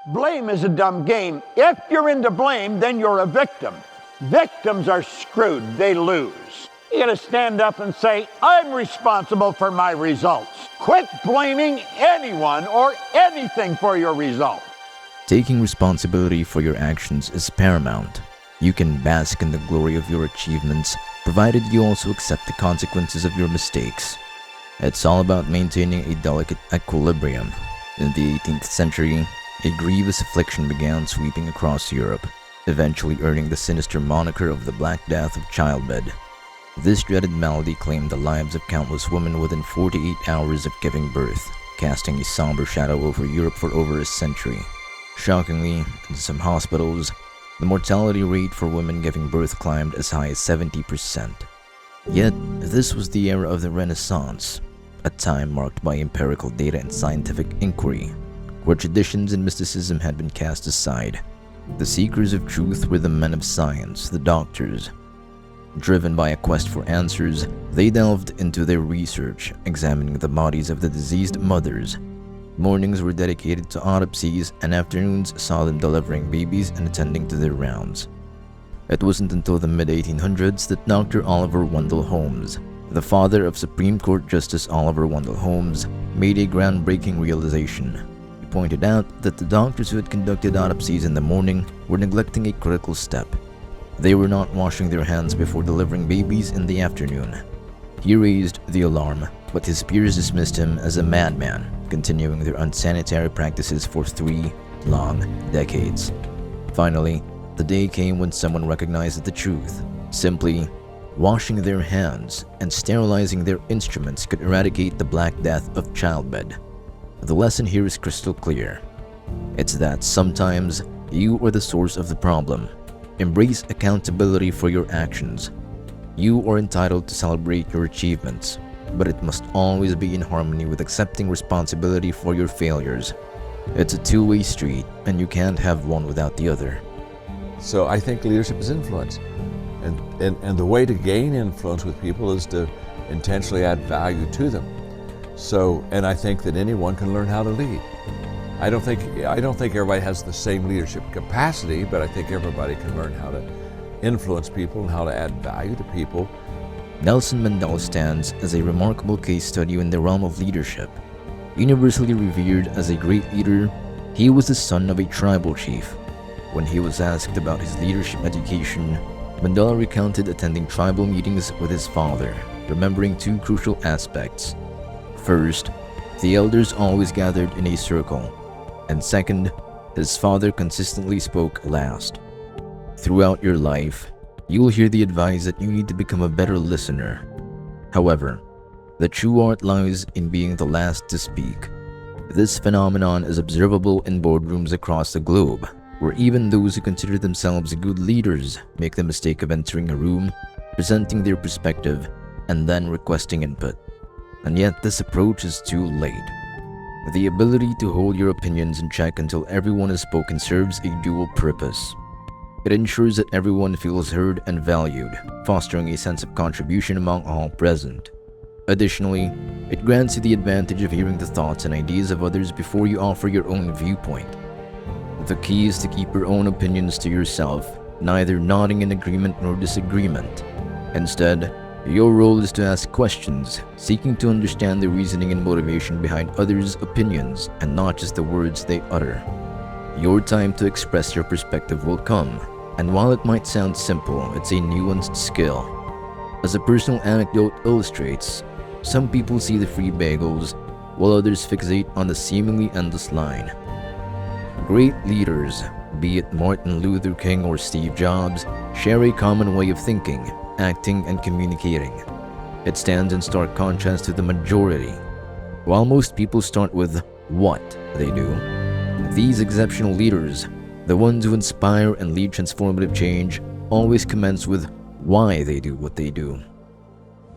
Blame is a dumb game. If you're into blame, then you're a victim. Victims are screwed. They lose. You gotta stand up and say, I'm responsible for my results. Quit blaming anyone or anything for your result. Taking responsibility for your actions is paramount. You can bask in the glory of your achievements, provided you also accept the consequences of your mistakes. It's all about maintaining a delicate equilibrium. In the 18th century, a grievous affliction began sweeping across Europe, eventually earning the sinister moniker of the Black Death of childbed. This dreaded malady claimed the lives of countless women within 48 hours of giving birth, casting a somber shadow over Europe for over a century. Shockingly, in some hospitals, the mortality rate for women giving birth climbed as high as 70%. Yet, this was the era of the Renaissance, a time marked by empirical data and scientific inquiry, where traditions and mysticism had been cast aside. The seekers of truth were the men of science, the doctors. Driven by a quest for answers, they delved into their research, examining the bodies of the deceased mothers. Mornings were dedicated to autopsies, and afternoons saw them delivering babies and attending to their rounds. It wasn't until the mid-1800s that Dr. Oliver Wendell Holmes, the father of Supreme Court Justice Oliver Wendell Holmes, made a groundbreaking realization. He pointed out that the doctors who had conducted autopsies in the morning were neglecting a critical step. They were not washing their hands before delivering babies in the afternoon. He raised the alarm, but his peers dismissed him as a madman, continuing their unsanitary practices for 3 long decades. Finally, the day came when someone recognized the truth. Simply washing their hands and sterilizing their instruments could eradicate the Black Death of childbed. The lesson here is crystal clear. It's that sometimes you are the source of the problem. Embrace accountability for your actions. You are entitled to celebrate your achievements, but it must always be in harmony with accepting responsibility for your failures. It's a two-way street, and you can't have one without the other. So I think leadership is influence. And the way to gain influence with people is to intentionally add value to them. So, and I think that anyone can learn how to lead. I don't think everybody has the same leadership capacity, but I think everybody can learn how to influence people and how to add value to people. Nelson Mandela stands as a remarkable case study in the realm of leadership. Universally revered as a great leader, he was the son of a tribal chief. When he was asked about his leadership education, Mandela recounted attending tribal meetings with his father, remembering 2 crucial aspects. First, the elders always gathered in a circle, and second, his father consistently spoke last. Throughout your life, you will hear the advice that you need to become a better listener. However, the true art lies in being the last to speak. This phenomenon is observable in boardrooms across the globe, where even those who consider themselves good leaders make the mistake of entering a room, presenting their perspective, and then requesting input. And yet this approach is too late. The ability to hold your opinions in check until everyone has spoken serves a dual purpose. It ensures that everyone feels heard and valued, fostering a sense of contribution among all present. Additionally, it grants you the advantage of hearing the thoughts and ideas of others before you offer your own viewpoint. The key is to keep your own opinions to yourself, neither nodding in agreement nor disagreement. Instead, your role is to ask questions, seeking to understand the reasoning and motivation behind others' opinions and not just the words they utter. Your time to express your perspective will come, and while it might sound simple, it's a nuanced skill. As a personal anecdote illustrates, some people see the free bagels, while others fixate on the seemingly endless line. Great leaders, be it Martin Luther King or Steve Jobs, share a common way of thinking, acting, and communicating. It stands in stark contrast to the majority. While most people start with what they do, these exceptional leaders, the ones who inspire and lead transformative change, always commence with why they do what they do.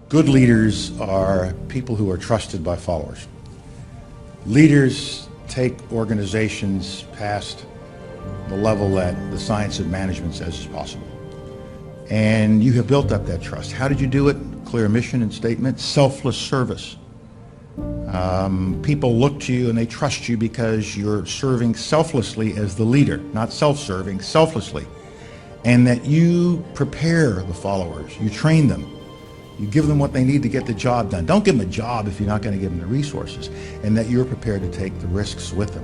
Good leaders are people who are trusted by followers. Leaders take organizations past the level that the science of management says is possible. And you have built up that trust. How did you do it? Clear mission and statement, selfless service. People look to you and they trust you because you're serving selflessly as the leader, not self-serving, selflessly. And that you prepare the followers, you train them, you give them what they need to get the job done. Don't give them a job if you're not going to give them the resources, and that you're prepared to take the risks with them.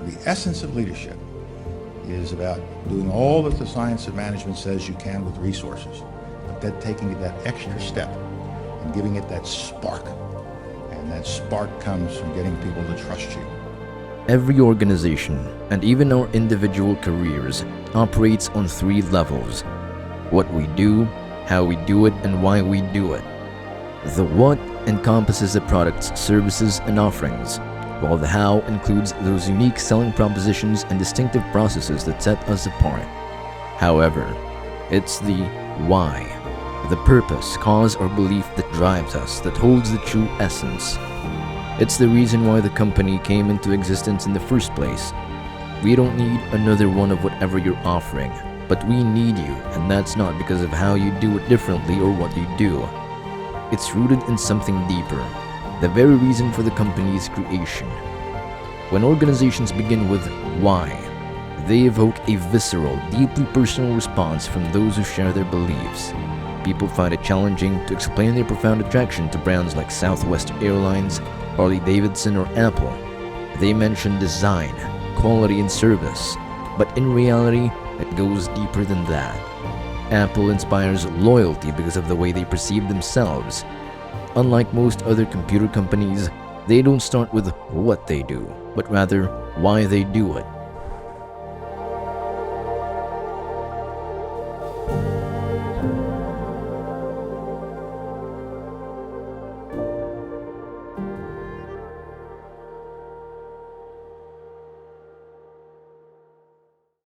The essence of leadership is about doing all that the science of management says you can with resources, but then taking it that extra step and giving it that spark. And that spark comes from getting people to trust you. Every organization, and even our individual careers, operates on 3 levels: what we do, how we do it, and why we do it. The what encompasses the products, services, and offerings, while the how includes those unique selling propositions and distinctive processes that set us apart. However, it's the why, the purpose, cause, or belief that drives us, that holds the true essence. It's the reason why the company came into existence in the first place. We don't need another one of whatever you're offering, but we need you, and that's not because of how you do it differently or what you do. It's rooted in something deeper, the very reason for the company's creation. When organizations begin with why, they evoke a visceral, deeply personal response from those who share their beliefs. People find it challenging to explain their profound attraction to brands like Southwest Airlines, Harley-Davidson, or Apple. They mention design, quality, and service, but in reality, it goes deeper than that. Apple inspires loyalty because of the way they perceive themselves. Unlike most other computer companies, they don't start with what they do, but rather why they do it.